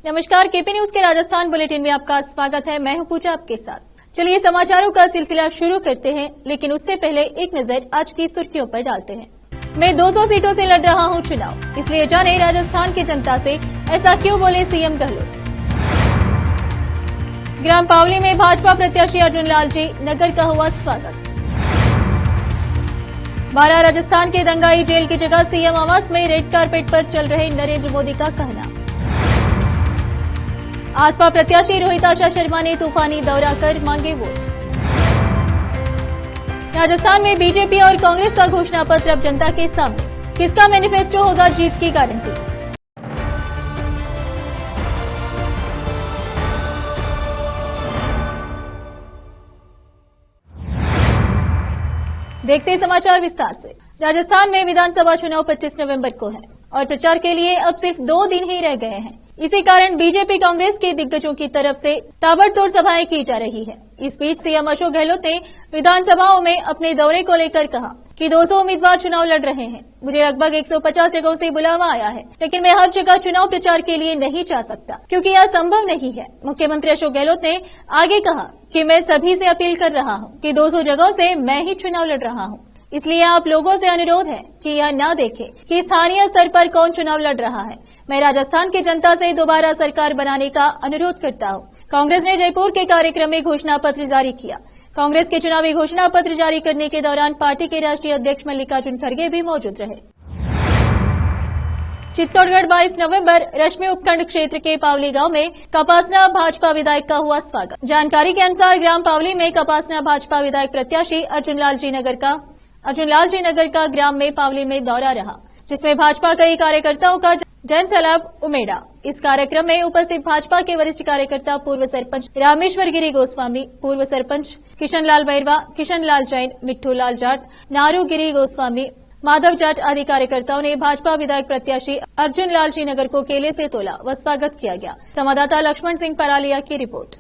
नमस्कार, KP news के Rajasthan bulletin में आपका स्वागत है। मैं हूं पूजा आपके साथ। चलिए समाचारों का सिलसिला शुरू करते हैं, लेकिन उससे पहले एक नजर आज की सुर्खियों पर डालते हैं। मैं 200 सीटों से लड़ रहा हूं चुनाव, इसलिए जाने राजस्थान की जनता से ऐसा क्यों बोले सीएम गहलोत। ग्राम पावली में भाजपा प्रत्याशी अर्जुन लाल जी नगर का हुआ स्वागत। 12 राजस्थान के दंगाई जेल की जगह सीएम आवास में रेड कारपेट पर चल रहे नरेंद्र मोदी का कहना। आसपा प्रत्याशी रोहित आशा शर्मा ने तूफानी दौरा कर मांगे वोट। राजस्थान में बीजेपी और कांग्रेस का घोषणा पत्र अब जनता के सामने, किसका मैनिफेस्टो होगा जीत की गारंटी। देखते हैं समाचार विस्तार से। राजस्थान में विधानसभा चुनाव 25 नवंबर को है और प्रचार के लिए अब सिर्फ 2 दिन ही रह गए हैं। इसी कारण बीजेपी कांग्रेस के दिग्गजों की तरफ से ताबड़तोड़ सभाएं की जा रही है। इस बीच सीएम अशोक गहलोत ने विधानसभाओं में अपने दौरे को लेकर कहा कि 200 उम्मीदवार चुनाव लड़ रहे हैं। मुझे लगभग 150 जगहों से बुलावा आया है, लेकिन मैं हर जगह चुनाव प्रचार के लिए नहीं जा सकता, क्योंकि यह संभव नहीं है। मुख्यमंत्री अशोक गहलोत ने आगे कहा कि मैं सभी से अपील कर रहा हूँ कि 200 जगहों से मैं ही चुनाव लड़ रहा हूँ। इसलिए आप लोगों से अनुरोध है कि यह न देखें कि स्थानीय स्तर पर कौन चुनाव लड़ रहा है। मैं राजस्थान की जनता से दोबारा सरकार बनाने का अनुरोध करता हूं। कांग्रेस ने जयपुर के कार्यक्रम में घोषणा पत्र जारी किया। कांग्रेस के चुनावी घोषणा पत्र जारी करने के दौरान पार्टी के राष्ट्रीय अध्यक्ष मल्लिकार्जुन खड़गे भी मौजूद रहे। चित्तौड़गढ़ 22 नवंबर रश्मि उपखंड क्षेत्र के पावली गांव में कपासना भाजपा विधायक का हुआ स्वागत। जानकारी के अनुसार ग्राम पावली में कपासना भाजपा विधायक प्रत्याशी अर्जुन लाल जी नगर का ग्राम में पावली में दौरा रहा, जिसमें भाजपा कई कार्यकर्ताओं का जनसैलाब उमेड़ा। इस कार्यक्रम में उपस्थित भाजपा के वरिष्ठ कार्यकर्ता पूर्व सरपंच रामेश्वर गिरी गोस्वामी, पूर्व सरपंच किशन लाल बैरवा, किशन लाल जैन, मिट्ठू लाल जाट, नारू गिरी गोस्वामी, माधव जाट आदि कार्यकर्ताओं ने भाजपा विधायक प्रत्याशी अर्जुन लाल जी नगर को केले से तोला व स्वागत किया गया। संवाददाता लक्ष्मण सिंह परालिया की रिपोर्ट।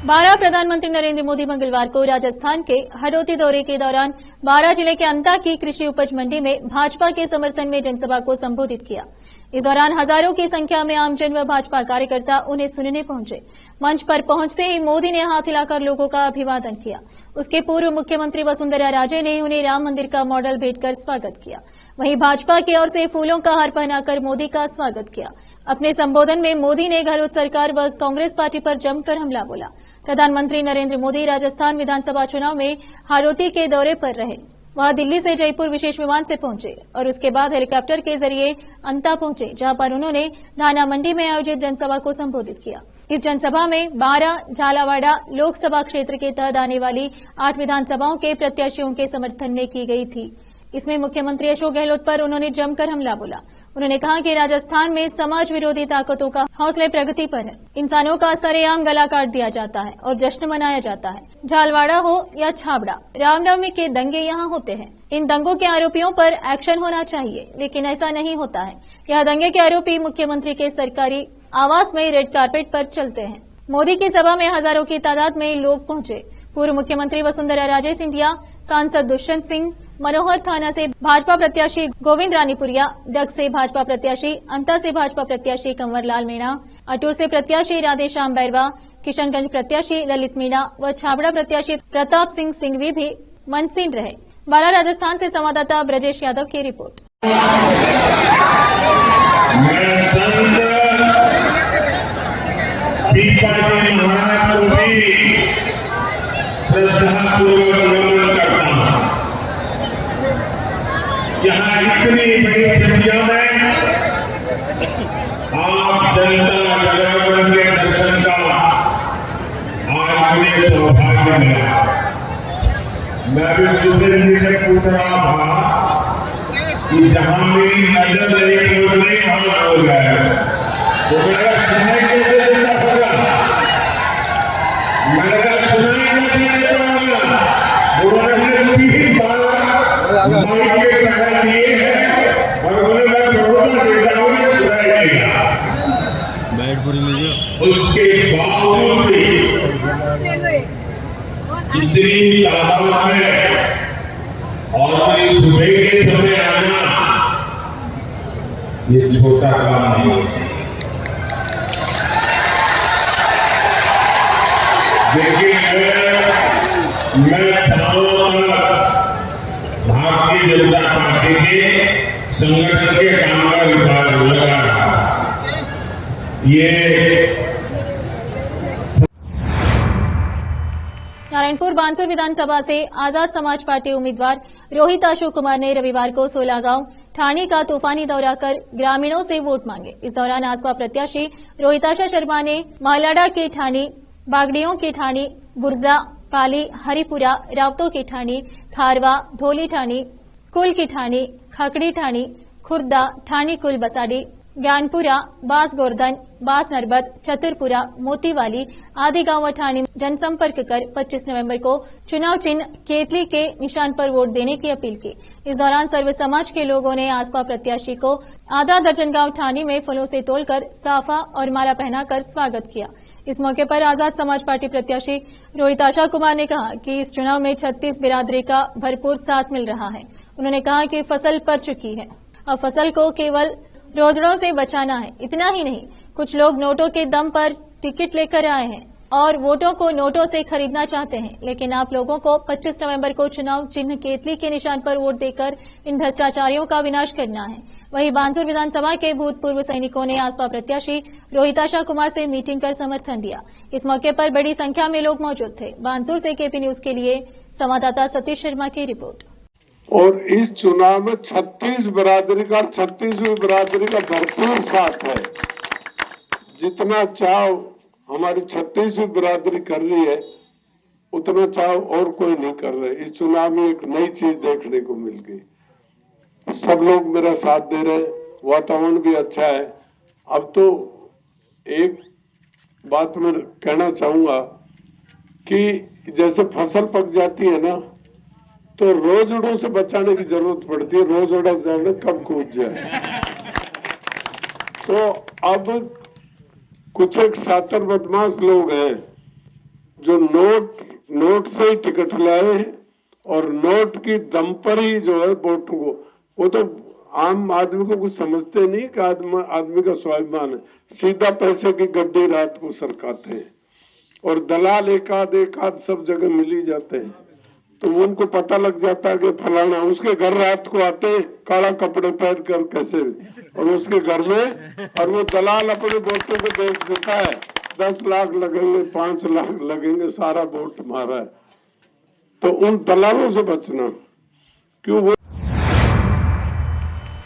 12 प्रधानमंत्री नरेंद्र मोदी मंगलवार को राजस्थान के हडोती दौरे के दौरान 12 जिले के अंता की कृषि उपज मंडी में भाजपा के समर्थन में जनसभा को संबोधित किया। इस दौरान हजारों की संख्या में आमजन व भाजपा कार्यकर्ता उन्हें सुनने पहुंचे। मंच पर पहुंचते ही मोदी ने हाथ हिलाकर लोगों का अभिवादन किया। उसके पूर्व मुख्यमंत्री वसुंधरा राजे ने उन्हें राम मंदिर का मॉडल भेंटकर स्वागत किया। वहीं भाजपा की ओर से फूलों का हार पहनाकर मोदी का स्वागत किया। अपने संबोधन में मोदी ने गहलोत सरकार व कांग्रेस पार्टी पर जमकर हमला बोला। प्रधानमंत्री नरेंद्र मोदी राजस्थान विधानसभा चुनाव में हाडोती के दौरे पर रहे। वह दिल्ली से जयपुर विशेष विमान से पहुंचे और उसके बाद हेलीकॉप्टर के जरिए अंता पहुंचे, जहां पर उन्होंने धाना मंडी में आयोजित जनसभा को संबोधित किया। इस जनसभा में 12 झालावाड़ा लोकसभा क्षेत्र के तहत आने वाली 8 विधानसभाओं के प्रत्याशियों के समर्थन में की गई थी। इसमें मुख्यमंत्री अशोक गहलोत पर उन्होंने जमकर हमला बोला। उन्होंने कहा कि राजस्थान में समाज विरोधी ताकतों का हौसले प्रगति पर है। इंसानों का सरेआम गला काट दिया जाता है और जश्न मनाया जाता है। झालवाड़ा हो या छाबड़ा, रामनवमी के दंगे यहाँ होते हैं। इन दंगों के आरोपियों पर एक्शन होना चाहिए, लेकिन ऐसा नहीं होता है। यह दंगे के आरोपी मुख्यमंत्री के सरकारी आवास में रेड कारपेट पर चलते हैं। मोदी की सभा में हजारों की तादाद में लोग पहुंचे। पूर्व मुख्यमंत्री वसुंधरा राजे सिंधिया, सांसद दुष्यंत सिंह, मनोहर थाना से भाजपा प्रत्याशी गोविंद रानीपुरिया, डग से भाजपा प्रत्याशी, अंता से भाजपा प्रत्याशी कंवरलाल मीणा, अटूर से प्रत्याशी राधेश्याम बैरवा, किशनगंज प्रत्याशी ललित मीणा व छाबड़ा प्रत्याशी प्रताप सिंह सिंघवी भी मंचसीन रहे। 12 राजस्थान से संवाददाता ब्रजेश यादव की रिपोर्ट। यहाँ इतनी बड़ी संख्या में आप जनता जनार्दन के दर्शन का आज मुझे सौभाग्य मिला। मैं भी दूसरे जी से पूछ रहा था कि जहां मेरी नजर नहीं गुजरी वहां हो गए तो मेरा सुनाई कैसे देता होगा, मेरा सुनाई नहीं देता होगा। उन्होंने 3 बार माइक के कहा दिए हैं और उन्होंने मैं भरोसा देता हूँ कि सुनाई देगा। उसके बावजूद भी इतनी तादाद में और सुबह के समय आना ये छोटा काम नहीं। देखिए, मैं सालों तक भारतीय जनता पार्टी के संगठन के काम का विभाग लगा रहा। ये नारायणपुर बानसूर विधानसभा से आजाद समाज पार्टी उम्मीदवार रोहित अशोक कुमार ने रविवार को सोलागांव ठाणी का तूफानी दौरा कर ग्रामीणों से वोट मांगे। इस दौरान आसपा प्रत्याशी रोहिताशा शर्मा ने मालाडा के ठाणी, बागड़ियों के ठाणी, बुर्जा, पाली, हरिपुरा, रावतों की ठाणी, खारवा, धोली ठाणी, कुल की ठाणी, खकड़ी ठाणी, खुर्दा, ठाणी कुल बसाड़ी, ज्ञानपुरा, बास गोर्धन, बास नरबत, चतुरपुरा, मोतीवाली आदि गांव ठाणी जनसंपर्क कर 25 नवंबर को चुनाव चिन्ह केतली के निशान पर वोट देने की अपील की। इस दौरान सर्व समाज के लोगों ने आसपा प्रत्याशी को आधा दर्जन गांव ठाणी में फलों से तोड़कर साफा और माला पहनाकर स्वागत किया। इस मौके पर आजाद समाज पार्टी प्रत्याशी रोहिताशा कुमार ने कहा कि इस चुनाव में 36 बिरादरी का भरपूर साथ मिल रहा है। उन्होंने कहा कि फसल पड़ चुकी है, अब फसल को केवल रोजड़ों से बचाना है। इतना ही नहीं, कुछ लोग नोटों के दम पर टिकट लेकर आए हैं और वोटों को नोटों से खरीदना चाहते हैं, लेकिन आप लोगों को 25 नवंबर को चुनाव चिन्ह केतली के निशान पर वोट देकर इन भ्रष्टाचारियों का विनाश करना है। वहीं बानसूर विधानसभा के भूतपूर्व सैनिकों ने आसपा प्रत्याशी रोहिताशा कुमार से मीटिंग कर समर्थन दिया। इस मौके पर बड़ी संख्या में लोग मौजूद थे। बानसूर से केपी न्यूज के लिए संवाददाता सतीश शर्मा की रिपोर्ट। और इस चुनाव में 36 बिरादरी का 36वीं बिरादरी का भरपूर साथ है। जितना चाव हमारी 36वीं बिरादरी कर रही है, उतना चाव और कोई नहीं कर रहे। इस चुनाव में एक नई चीज देखने को मिल गई। सब लोग मेरा साथ दे रहे, वातावरण भी अच्छा है। अब तो एक बात मैं कहना चाहूंगा कि जैसे फसल पक जाती है ना, तो रोजड़ों से बचाने की जरूरत पड़ती है। रोजड़ा जाने कब कूद जाए। तो अब कुछ एक शातिर बदमाश लोग हैं जो नोट से ही टिकट लाए और नोट की दम पर ही जो है वोट को, वो तो आम आदमी को कुछ समझते नहीं कि आदमी का स्वाभिमान है। सीधा पैसे की गड्डी रात को सरकाते हैं और दलाल एक आध सब जगह मिल ही जाते हैं। तो उनको पता लग जाता है कि फलाना, उसके घर रात को आते हैं काला कपड़े पहन कर कैसे, और उसके घर में, और वो दलाल अपने वोटों को बेच देता है। 10 लाख लगेंगे, 5 लाख लगेंगे, सारा वोट हमारा है। तो उन दलालों से बचना। क्यों? वो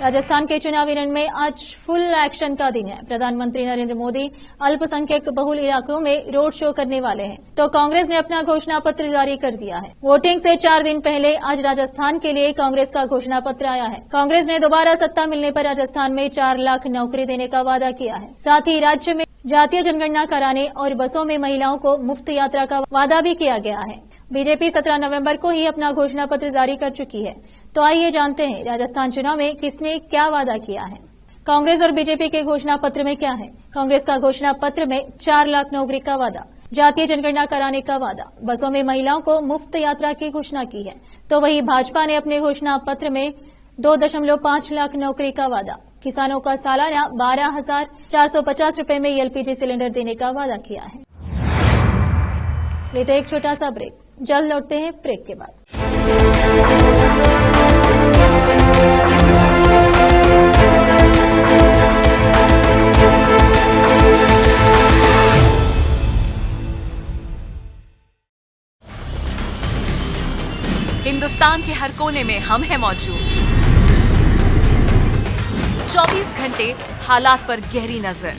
राजस्थान के चुनावी रण में आज फुल एक्शन का दिन है। प्रधानमंत्री नरेंद्र मोदी अल्पसंख्यक बहुल इलाकों में रोड शो करने वाले हैं, तो कांग्रेस ने अपना घोषणा पत्र जारी कर दिया है। वोटिंग से 4 दिन पहले आज राजस्थान के लिए कांग्रेस का घोषणा पत्र आया है। कांग्रेस ने दोबारा सत्ता मिलने पर राजस्थान में 4 लाख नौकरी देने का वादा किया है। साथ ही राज्य में जातीय जनगणना कराने और बसों में महिलाओं को मुफ्त यात्रा का वादा भी किया गया है। बीजेपी 17 नवंबर को ही अपना घोषणा पत्र जारी कर चुकी है। तो आइए जानते हैं राजस्थान चुनाव में किसने क्या वादा किया है। कांग्रेस और बीजेपी के घोषणा पत्र में क्या है। कांग्रेस का घोषणा पत्र में 4 लाख नौकरी का वादा, जातीय जनगणना कराने का वादा, बसों में महिलाओं को मुफ्त यात्रा की घोषणा की है। तो वहीं भाजपा ने अपने घोषणा पत्र में 2.5 लाख नौकरी का वादा, किसानों का सालाना 12,450 रुपए में एलपीजी सिलेंडर देने का वादा किया है। लेते एक छोटा सा ब्रेक, जल्द लौटते हैं ब्रेक के बाद। हिंदुस्तान के हर कोने में हम हैं मौजूद। 24 घंटे हालात पर गहरी नजर,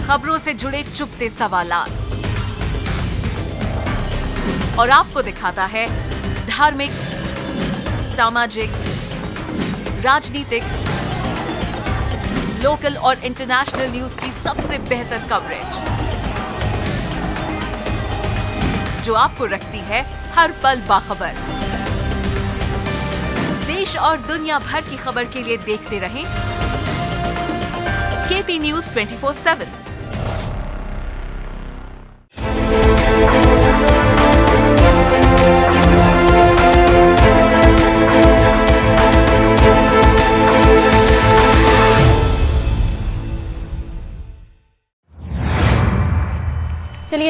खबरों से जुड़े चुपते सवालात, और आपको दिखाता है धार्मिक, सामाजिक, राजनीतिक, लोकल और इंटरनेशनल न्यूज की सबसे बेहतर कवरेज, जो आपको रखती है हर पल बाखबर। देश और दुनिया भर की खबर के लिए देखते रहें केपी न्यूज 24/7।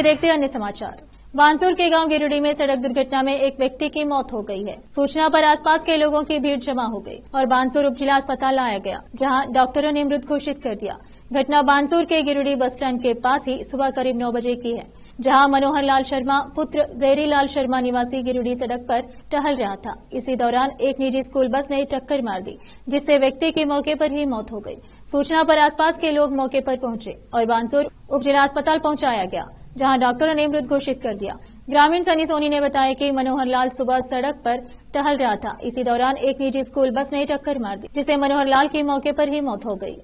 देखते हैं अन्य समाचार। बानसूर के गांव गिरिडीह में सड़क दुर्घटना में एक व्यक्ति की मौत हो गई है। सूचना पर आसपास के लोगों की भीड़ जमा हो गई और बानसूर उप जिला अस्पताल लाया गया, जहां डॉक्टरों ने मृत घोषित कर दिया। घटना बानसूर के गिरिडीह बस स्टैंड के पास ही सुबह करीब 9 बजे की है, जहां मनोहर लाल शर्मा पुत्र जहरी लाल शर्मा निवासी गिरिडीह सड़क पर टहल रहा था। इसी दौरान एक निजी स्कूल बस ने टक्कर मार दी, जिससे व्यक्ति की मौके पर ही मौत हो गई। सूचना पर आसपास के लोग मौके पर पहुंचे और बानसूर उप जिला अस्पताल पहुंचाया गया, जहां डॉक्टरों ने मृत घोषित कर दिया। ग्रामीण सनी सोनी ने बताया कि मनोहर लाल सुबह सड़क पर टहल रहा था। इसी दौरान एक निजी स्कूल बस ने टक्कर मार दी, जिससे मनोहर लाल की मौके पर ही मौत हो गई।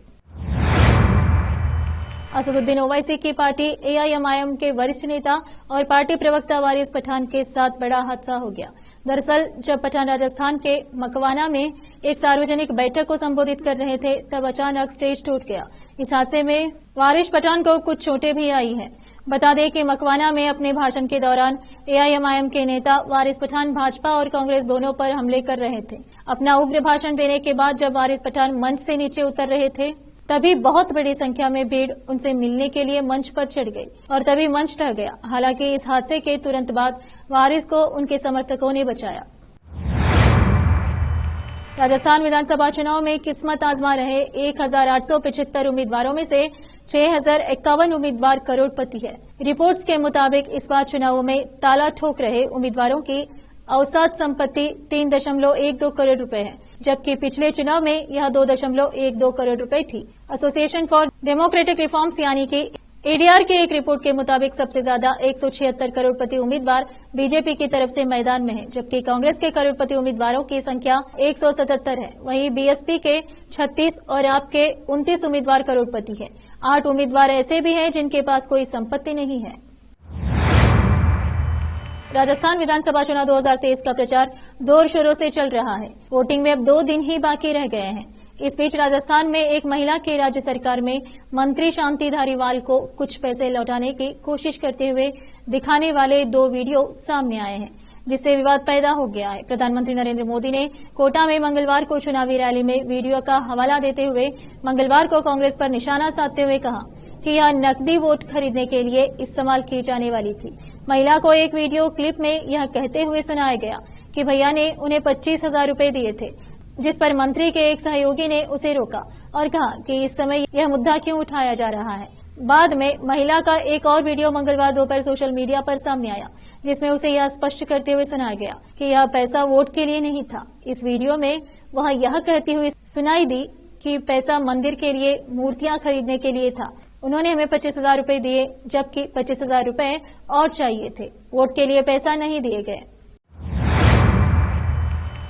असदुद्दीन ओवैसी की पार्टी AIMIM के वरिष्ठ नेता और पार्टी प्रवक्ता वारिस पठान के साथ बड़ा हादसा हो गया। दरअसल जब पठान राजस्थान के मकवाना में एक सार्वजनिक बैठक को संबोधित कर रहे थे, तब अचानक स्टेज टूट गया। इस हादसे में वारिस पठान को कुछ चोटें भी आई हैं। बता दें कि मकवाना में अपने भाषण के दौरान AIMIM के नेता वारिस पठान भाजपा और कांग्रेस दोनों पर हमले कर रहे थे। अपना उग्र भाषण देने के बाद जब वारिस पठान मंच से नीचे उतर रहे थे, तभी बहुत बड़ी संख्या में भीड़ उनसे मिलने के लिए मंच पर चढ़ गई और तभी मंच ढह गया। हालांकि इस हादसे के तुरंत बाद वारिस को उनके समर्थकों ने बचाया। राजस्थान विधानसभा चुनाव में किस्मत आजमा रहे 1875 उम्मीदवारों में से 6051 उम्मीदवार करोड़पति है। रिपोर्ट्स के मुताबिक इस बार चुनावों में ताला ठोक रहे उम्मीदवारों की औसत संपत्ति 3.12 करोड़ रुपए है, जबकि पिछले चुनाव में यह 2.12 करोड़ रुपए थी। एसोसिएशन फॉर डेमोक्रेटिक रिफॉर्म्स यानी कि ADR की एक रिपोर्ट के मुताबिक सबसे ज्यादा 176 करोड़पति उम्मीदवार बीजेपी की तरफ से मैदान में है, जबकि कांग्रेस के करोड़पति उम्मीदवारों की संख्या 177 है। वहीं BSP के 36 और आप के 29 उम्मीदवार करोड़पति हैं। 8 उम्मीदवार ऐसे भी हैं जिनके पास कोई संपत्ति नहीं है। राजस्थान विधानसभा चुनाव 2023 का प्रचार जोर शोरों से चल रहा है। वोटिंग में अब 2 दिन ही बाकी रह गए हैं। इस बीच राजस्थान में एक महिला के राज्य सरकार में मंत्री शांति धारीवाल को कुछ पैसे लौटाने की कोशिश करते हुए दिखाने वाले 2 वीडियो सामने आए हैं, जिससे विवाद पैदा हो गया है। प्रधानमंत्री नरेंद्र मोदी ने कोटा में मंगलवार को चुनावी रैली में वीडियो का हवाला देते हुए मंगलवार को कांग्रेस पर निशाना साधते हुए कहा कि यह नकदी वोट खरीदने के लिए इस्तेमाल की जाने वाली थी। महिला को एक वीडियो क्लिप में यह कहते हुए सुनाया गया कि भैया ने उन्हें 25,000 रुपए दिए थे, जिस पर मंत्री के एक सहयोगी ने उसे रोका और कहा कि इस समय यह मुद्दा क्यों उठाया जा रहा है। बाद में महिला का एक और वीडियो मंगलवार दोपहर सोशल मीडिया पर सामने आया, जिसमें उसे यह स्पष्ट करते हुए सुनाया गया कि यह पैसा वोट के लिए नहीं था। इस वीडियो में वह यह कहती हुई सुनाई दी कि पैसा मंदिर के लिए मूर्तियां खरीदने के लिए था। उन्होंने हमें 25,000 रुपए दिए, जबकि 25,000 रुपए और चाहिए थे। वोट के लिए पैसा नहीं दिए गए।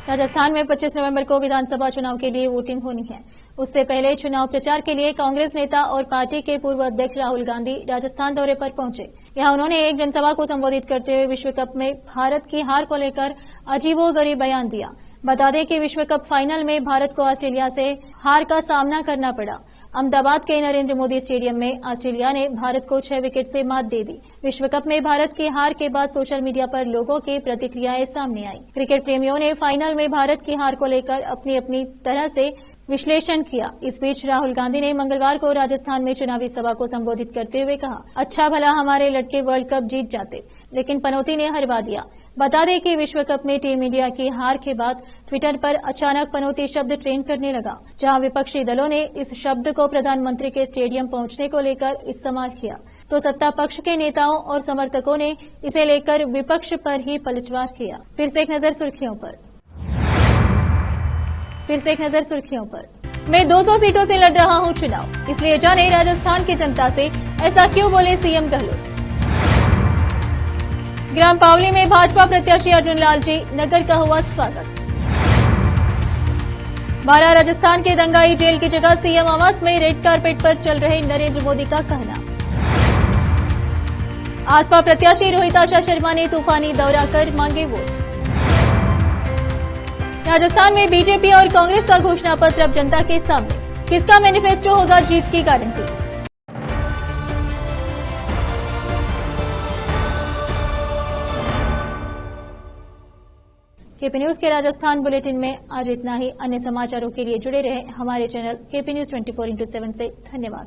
राजस्थान में 25 नवंबर को विधानसभा चुनाव के लिए वोटिंग होनी है। उससे पहले चुनाव प्रचार के लिए कांग्रेस नेता और पार्टी के पूर्व अध्यक्ष राहुल गांधी राजस्थान दौरे पर पहुंचे। यहां उन्होंने एक जनसभा को संबोधित करते हुए विश्व कप में भारत की हार को लेकर अजीबोगरीब बयान दिया। बता दें कि विश्व कप फाइनल में भारत को ऑस्ट्रेलिया से हार का सामना करना पड़ा। अहमदाबाद के नरेंद्र मोदी स्टेडियम में ऑस्ट्रेलिया ने भारत को 6 विकेट से मात दे दी। विश्व कप में भारत की हार के बाद सोशल मीडिया पर लोगों की प्रतिक्रियाएं सामने आई। क्रिकेट प्रेमियों ने फाइनल में भारत की हार को लेकर अपनी अपनी तरह से विश्लेषण किया। इस बीच राहुल गांधी ने मंगलवार को राजस्थान में चुनावी सभा को संबोधित करते हुए कहा, अच्छा भला हमारे लड़के वर्ल्ड कप जीत जाते, लेकिन पनौती ने हरवा दिया। बता दें कि विश्व कप में टीम इंडिया की हार के बाद ट्विटर पर अचानक पनौती शब्द ट्रेंड करने लगा, जहां विपक्षी दलों ने इस शब्द को प्रधानमंत्री के स्टेडियम पहुंचने को लेकर इस्तेमाल किया, तो सत्ता पक्ष के नेताओं और समर्थकों ने इसे लेकर विपक्ष पर ही पलटवार किया। फिर से एक नजर सुर्खियों पर। मैं 200 सीटों से लड़ रहा हूं चुनाव, इसलिए जाने राजस्थान की जनता से ऐसा क्यों बोले सीएम गहलोत। ग्राम पावली में भाजपा प्रत्याशी अर्जुन लाल जी नगर का हुआ स्वागत। 12 राजस्थान के दंगाई जेल की जगह सीएम आवास में रेड कारपेट पर चल रहे नरेंद्र मोदी का कहना। आसपा प्रत्याशी रोहित आशा शर्मा ने तूफानी दौरा कर मांगे वोट। राजस्थान में बीजेपी और कांग्रेस का घोषणा पत्र अब जनता के सामने, किसका मैनिफेस्टो होगा जीत की गारंटी। केपी न्यूज के राजस्थान बुलेटिन में आज इतना ही। अन्य समाचारों के लिए जुड़े रहे हमारे चैनल केपी न्यूज 24/7 से। धन्यवाद।